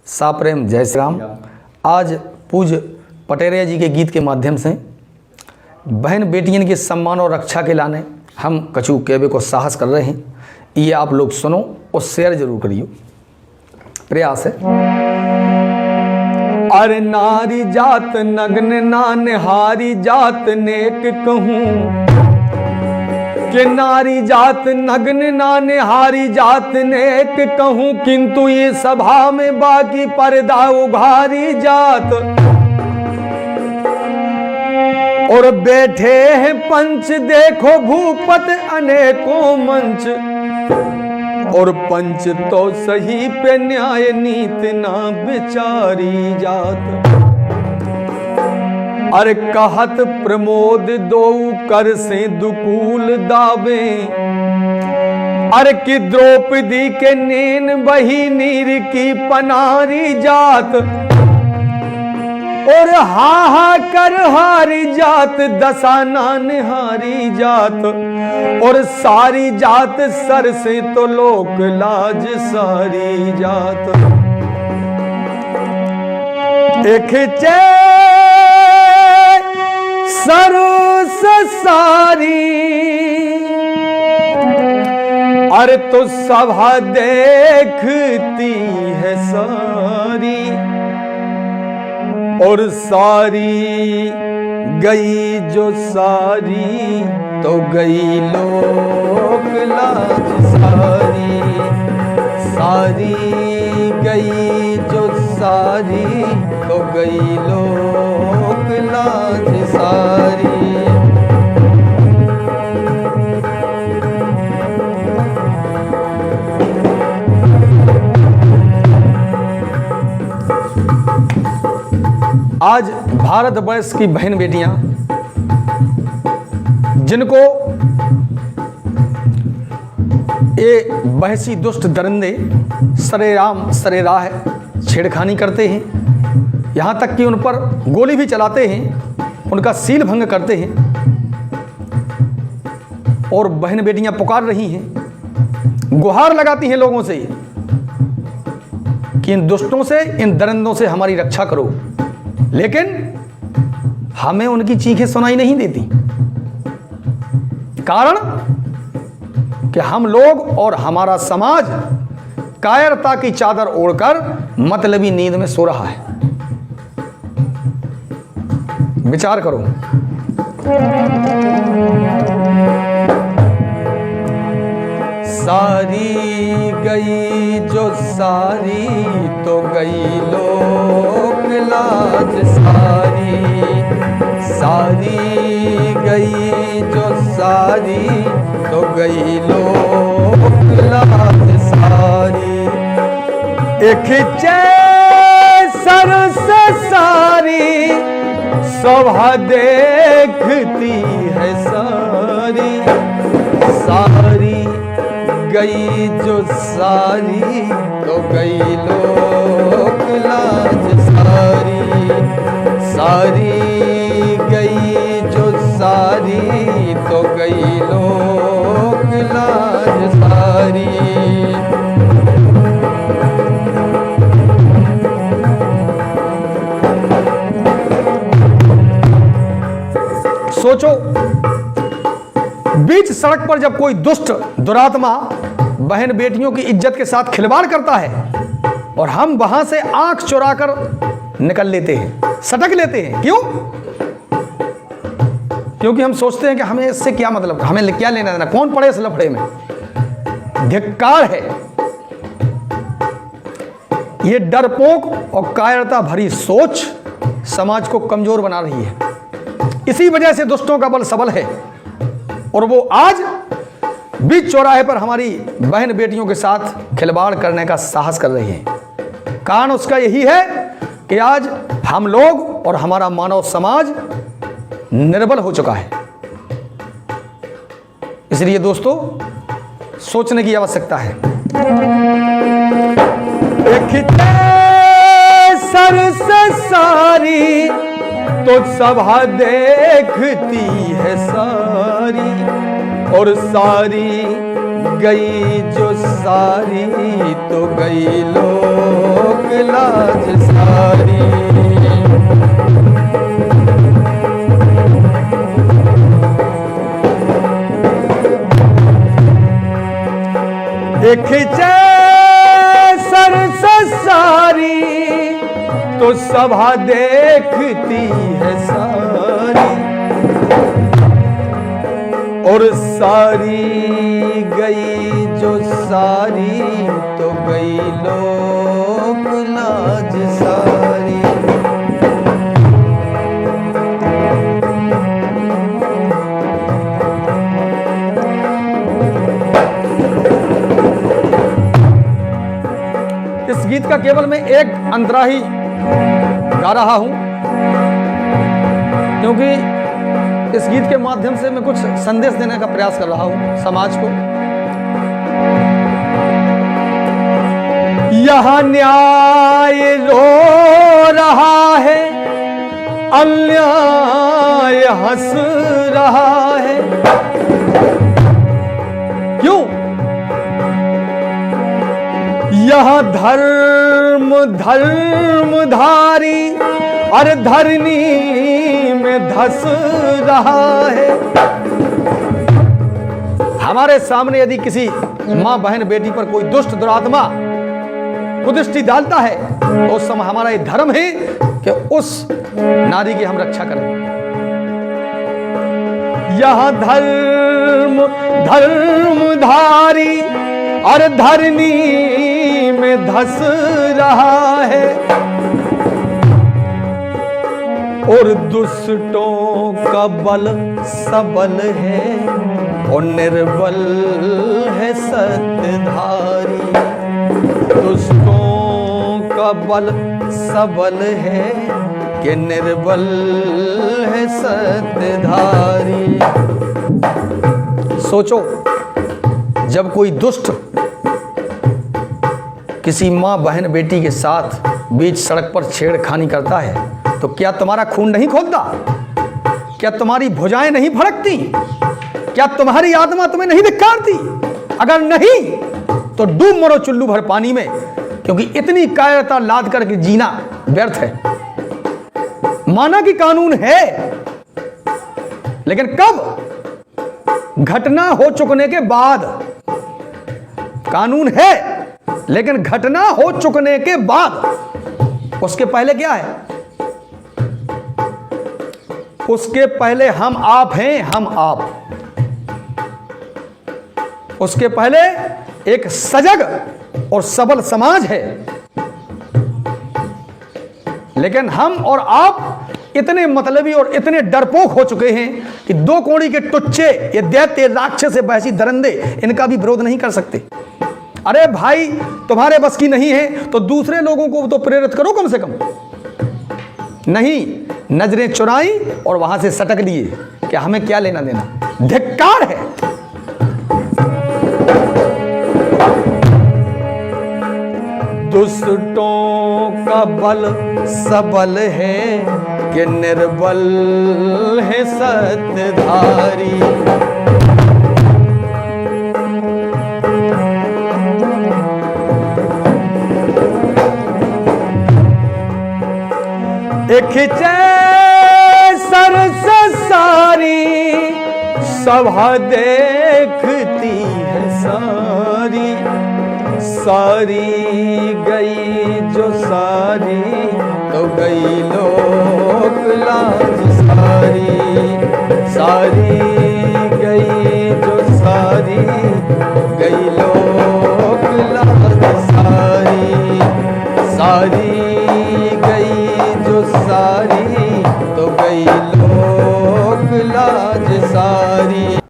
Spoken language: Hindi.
साप्रेम जय श्री राम। आज पूज्य पटेरिया जी के गीत के माध्यम से बहन बेटियन के सम्मान और रक्षा के लाने हम कछु कहवे को साहस कर रहे हैं। ये आप लोग सुनो और शेयर जरूर करियो। प्रयास है। अरे नारी जात नग्न नान हारी जात नेक कहूँ कि नारी जात नग्न नान हारी जात नेक कहूँ, किंतु ये सभा में बाकी पर्दा उघारी जात। और बैठे हैं पंच देखो भूपत अनेकों मंच, और पंच तो सही पे न्याय नीति ना विचारी जात। अरे कहत प्रमोद दो कर से दुकूल दावे, अरे कि द्रौपदी के नेन बही नीर की पनारी जात। और हा कर हारी जात दसाना निहारी जात, और सारी जात सर से तो लोक लाज सारी जात। एक चे सरुस सारी, अरे तो सभा देखती है सारी, और सारी गई जो सारी तो गई लोक लाज सारी। सारी गई जो सारी तो गई लोक लाज सारी। आज भारतवर्ष की बहन बेटियां जिनको ये बहसी दुष्ट दरिंदे सरेआम सरेराह छेड़खानी करते हैं, यहाँ तक कि उन पर गोली भी चलाते हैं, उनका सील भंग करते हैं, और बहन बेटियां पुकार रही हैं, गुहार लगाती हैं लोगों से कि इन दुष्टों से, इन दरिंदों से हमारी रक्षा करो। लेकिन हमें उनकी चीखें सुनाई नहीं देती। कारण कि हम लोग और हमारा समाज कायरता की चादर ओढ़कर मतलबी नींद में सो रहा है। विचार करो। सारी गई जो सारी तो गई लोक लाज सारी। सारी गई जो सारी तो गई लोक लाज सारी। एक सर से सारी शोभा देखती है सारी। सारी गई जो सारी तो गई लोक लाज सारी। सारी गई जो सारी तो गई लोक लाज सारी। सोचो, बीच सड़क पर जब कोई दुष्ट दुरात्मा बहन बेटियों की इज्जत के साथ खिलवाड़ करता है और हम वहां से आंख चुराकर निकल लेते हैं, सटक लेते हैं। क्यों? क्योंकि हम सोचते हैं कि हमें इससे क्या मतलब, हमें क्या लेना देना, कौन पड़े इस लफड़े में। धिक्कार है। ये डरपोक और कायरता भरी सोच समाज को कमजोर बना रही है। इसी वजह से दुष्टों का बल सबल है, और वो आज बीच चौराहे पर हमारी बहन बेटियों के साथ खिलवाड़ करने का साहस कर रही हैं। कारण उसका यही है कि आज हम लोग और हमारा मानव समाज निर्बल हो चुका है। इसलिए दोस्तों, सोचने की आवश्यकता है। सर से सारी तो सभा देखती है सारी, और सारी गई जो सारी तो गई लोक लाज खिंचे सर से सारी तो सभा देखती है सारी, और सारी गई जो सारी तो गई लोक लाज सारी। इस गीत का केवल मैं एक अंतरा ही गा रहा हूं, क्योंकि इस गीत के माध्यम से मैं कुछ संदेश देने का प्रयास कर रहा हूं समाज को। यह न्याय रो रहा है, अन्याय हंस रहा है। क्यों? यह धर्म धर्मधारी और धरनी में धस रहा है। हमारे सामने यदि किसी मां बहन बेटी पर कोई दुष्ट दुरात्मा कुदृष्टि डालता है तो उस समय हमारा ये धर्म है कि उस नारी की हम रक्षा करें। यह धर्म धर्मधारी और धरनी में धस रहा है, और दुष्टों का बल सबल है और निर्बल है सत्यधारी। दुष्टों का बल सबल है कि निर्बल है सत्यधारी। सोचो, जब कोई दुष्ट किसी मां बहन बेटी के साथ बीच सड़क पर छेड़खानी करता है तो क्या तुम्हारा खून नहीं खौलता? क्या तुम्हारी भुजाएं नहीं भड़कती? क्या तुम्हारी आत्मा तुम्हें नहीं धिक्कारती? अगर नहीं तो डूब मरो चुल्लू भर पानी में, क्योंकि इतनी कायरता लाद करके जीना व्यर्थ है। माना कि कानून है, लेकिन कब? घटना हो चुकने के बाद। कानून है लेकिन घटना हो चुकने के बाद। उसके पहले क्या है? उसके पहले हम आप हैं, हम आप। उसके पहले एक सजग और सबल समाज है। लेकिन हम और आप इतने मतलबी और इतने डरपोक हो चुके हैं कि दो कोड़ी के टुच्चे, ये दैत्य, राक्षस, ये बहसी दरंदे, इनका भी विरोध नहीं कर सकते। अरे भाई, तुम्हारे बस की नहीं है तो दूसरे लोगों को तो प्रेरित करो कम से कम। नहीं, नजरें चुराई और वहां से सटक लिए कि हमें क्या लेना देना। धिक्कार है। दुष्टों का बल सबल है कि निर्बल है सत्यधारी। खिंचे सर से सारी सभा देखती है सारी, सारी गई जो सारी तो गई लोक लाज सारी। सारी गई जो सारी गई लोक लाज सारी। सारी गई जो सारी